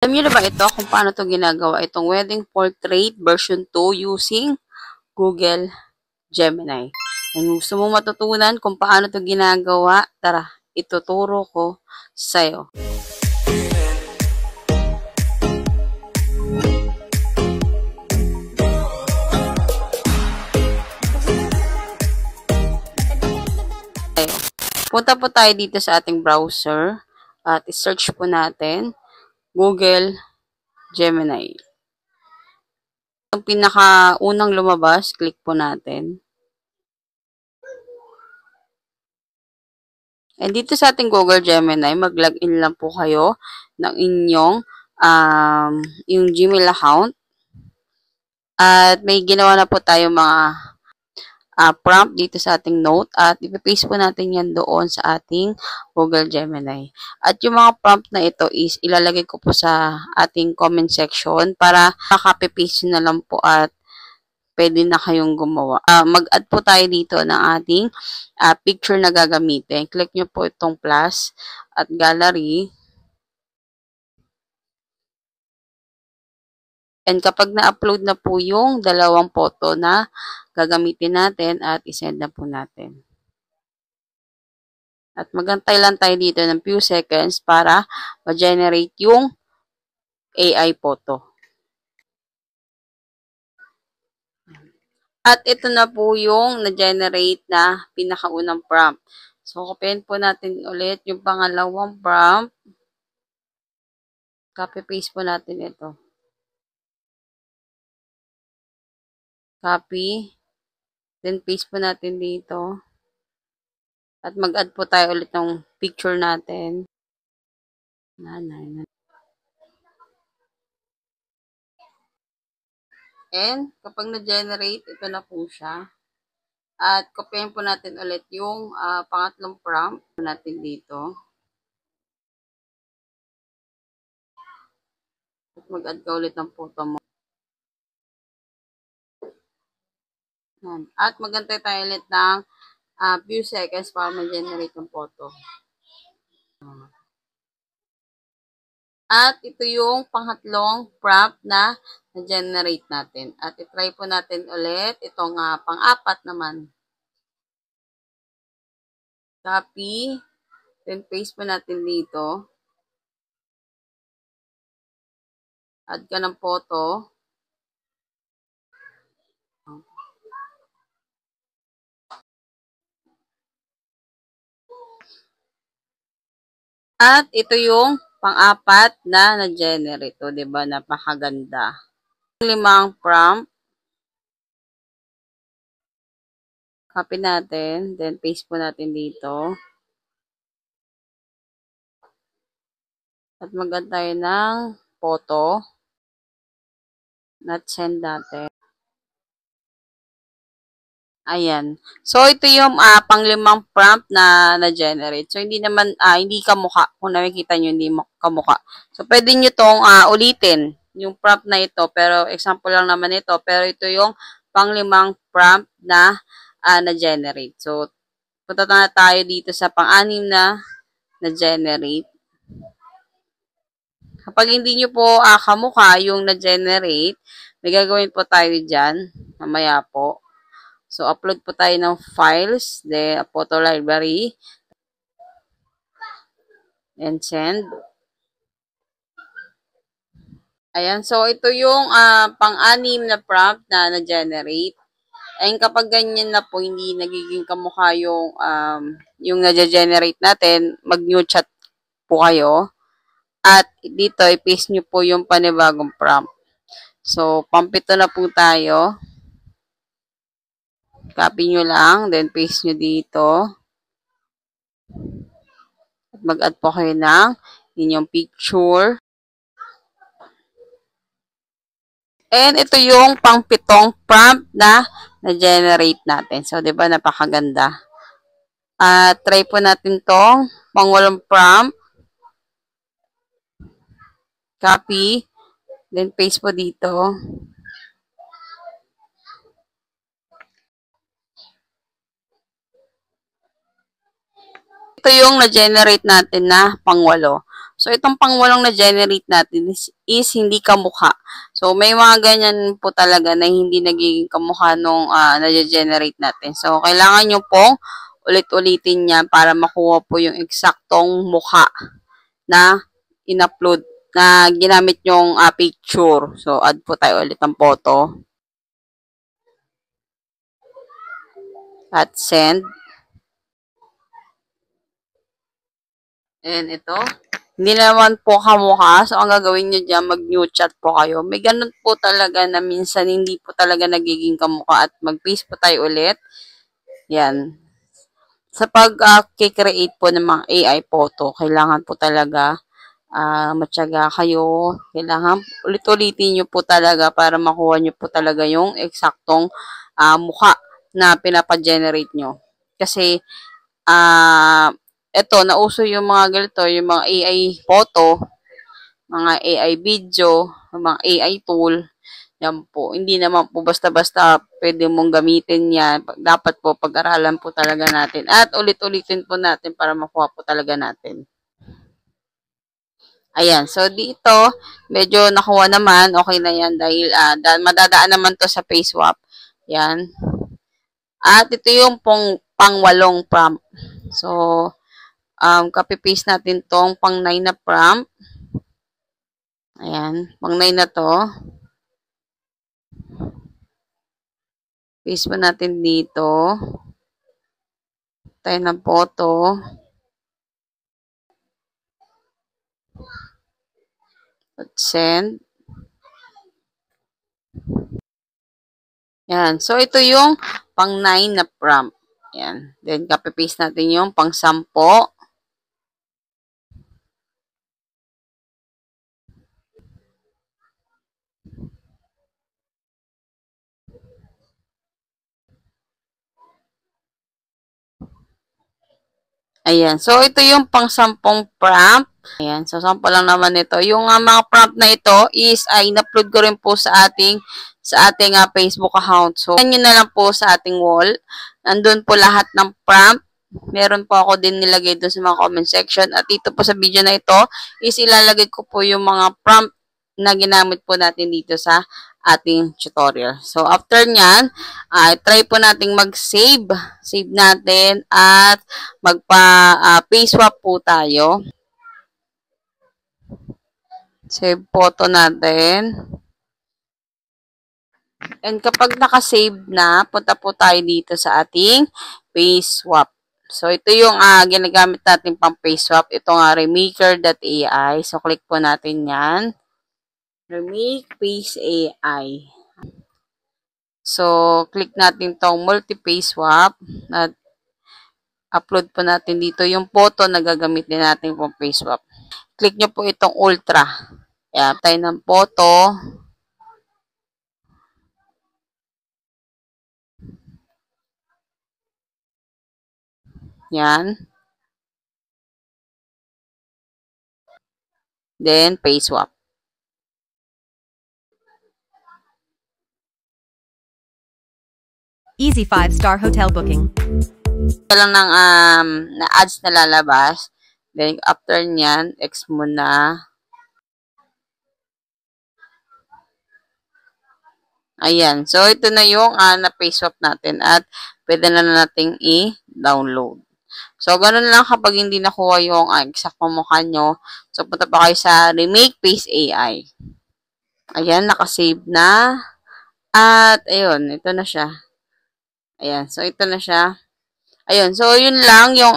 Alam niyo na ba ito kung paano ito ginagawa? Itong wedding portrait version 2 using Google Gemini. Kung gusto mo matutunan kung paano ito ginagawa, tara, ituturo ko sa'yo. Punta po tayo dito sa ating browser at i-search po natin Google Gemini. Ang pinakaunang lumabas, click po natin. And dito sa ating Google Gemini, mag-login lang po kayo ng inyong yung Gmail account. At may ginawa na po tayo mga prompt dito sa ating note at ipapaste po natin yan doon sa ating Google Gemini. At yung mga prompt na ito is ilalagay ko po sa ating comment section para makapipiste na lang po at pwede na kayong gumawa. Mag-add po tayo dito ng ating picture na gagamitin. Click nyo po itong plus at gallery. And kapag na-upload na po yung dalawang photo na gagamitin natin at isend na po natin. At magantay lang tayo dito ng few seconds para ma-generate yung AI photo. At ito na po yung na-generate na pinakaunang prompt. So, copyin po natin ulit yung pangalawang prompt. Copy-paste po natin ito. Copy. Then, paste po natin dito. At mag-add po tayo ulit ng picture natin. And, kapag na-generate, ito na po siya. At, copyin po natin ulit yung pangatlong prompt natin dito. At mag-add ka ulit ng photo mo. At magantay tayo ulit ng few seconds para ma-generate yung photo. At ito yung pangatlong prompt na na-generate natin. At itry po natin ulit itong pang-apat naman. Copy. Then paste po natin dito. Add ka ng photo. At ito yung pang-apat na na-generate. O, diba? Napakaganda. 5 prompt. Copy natin. Then, paste po natin dito. At mag-add tayo ng photo. At send natin. Ayan. So, ito yung pang-5 prompt na na-generate. So, hindi naman, hindi kamukha. Kung nakikita nyo, hindi kamukha. So, pwede nyo tong ulitin. Yung prompt na ito. Pero, example lang naman ito. Pero, ito yung pang-5 prompt na na-generate. So, punta na tayo dito sa pang-6 na na-generate. Kapag hindi nyo po kamukha yung na-generate, may gagawin po tayo dyan. Mamaya po. So, upload po tayo ng files, the photo library, and send. Ayan, so ito yung pang-6 na prompt na na-generate. And kapag ganyan na po, hindi nagiging kamukha yung na-generate natin, mag-new chat po kayo. At dito, i-paste nyo po yung panibagong prompt. So, pampito na po tayo. Copy nyo lang, then paste nyo dito. At mag-add po kayo ng inyong picture. And ito yung pang-7 prompt na na-generate natin. So, di ba napakaganda? Try po natin tong pang-8 prompt. Copy. Then paste po dito. Ito yung na-generate natin na pang-8. So, itong pangwalong na generate natin is hindi kamukha. So, may mga ganyan po talaga na hindi nagiging kamukha nung na-generate natin. So, kailangan nyo pong ulit-ulitin yan para makuha po yung eksaktong mukha na in-upload na ginamit yung picture. So, add po tayo ulit ang photo. At send. And ito. Hindi naman po kamukha. So, ang gagawin nyo dyan, mag-new chat po kayo. May ganun po talaga na minsan hindi po talaga nagiging kamukha at mag-paste po tayo ulit. Yan. Sa pag-create po ng mga AI photo, kailangan po talaga matyaga kayo. Kailangan ulit-ulitin nyo po talaga para makuha nyo po talaga yung eksaktong mukha na pinapa-generate nyo. Kasi, eto, nauso yung mga ganito, yung mga AI photo, mga AI video, mga AI tool. Yan po. Hindi naman po basta-basta pwede mong gamitin yan. Dapat po pag-aralan po talaga natin. At ulit-ulitin po natin para makuha po talaga natin. Ayan. So, dito, medyo nakuha naman. Okay na yan dahil madadaan naman to sa face swap. Yan. At ito yung pang-walong prompt. So, copy-paste natin tong pang-9 na prompt. Ayan. Pang-9 na to. Paste po natin dito. Tayo ng photo. At send. Ayan. So, ito yung pang-9 na prompt. Ayan. Then, copy-paste natin yung pang-10. Ayan. So, ito yung pang-10 prompt. Ayan. So, sample lang naman ito. Yung mga prompt na ito is ay in-upload ko rin po sa ating Facebook account. So, yan nyo na lang po sa ating wall. Nandun po lahat ng prompt. Meron po ako din nilagay doon sa mga comment section. At dito po sa video na ito is ilalagay ko po yung mga prompt na ginamit po natin dito sa ating tutorial. So, after nyan, try po nating mag-save. Save natin at magpa-face swap po tayo. Save photo natin. And kapag naka-save na, punta po tayo dito sa ating face swap. So, ito yung ginagamit natin pang face swap. Ito nga, remaker.ai. So, click po natin yan. Remake Face AI. So, click natin tong multi-face swap. At upload po natin dito yung photo na gagamitin natin pang face swap. Click nyo po itong ultra. Kaya, tayo ng photo. Yan. Then, face swap. Easy 5-star hotel booking. Ito lang ng na ads na lalabas. Then, after nyan, X mo na. Ayan. So, ito na yung na-face swap natin at pwede na nating i-download. So, ganun lang kapag hindi nakuha yung exact mukha nyo. So, punta pa kayo sa Remake Face AI. Ayan, nakasave na. At, ayun, ito na siya. Ayan, so ito na siya. Ayun, so yun lang yung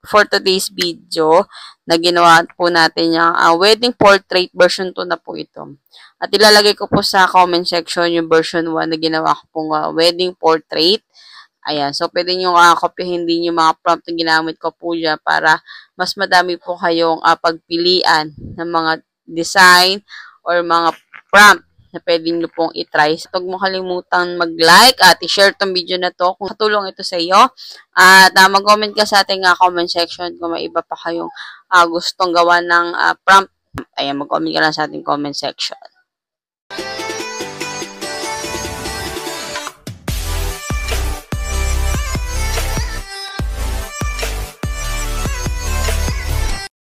for today's video na ginawa po natin yung wedding portrait version 2 na po ito. At ilalagay ko po sa comment section yung version 1 na ginawa ko pong wedding portrait. Ayan, so pwede nyo kopyahin din yung mga prompt na ginamit ko po dyan para mas madami po kayong pagpilian ng mga design or mga prompt na pwede nyo pong itry. So, huwag mo kalimutan mag-like at i-share tong video na to kung katulong ito sa iyo. At mag-comment ka sa ating comment section kung may iba pa kayong gustong gawa ng prompt. Ayan, mag-comment ka lang sa ating comment section.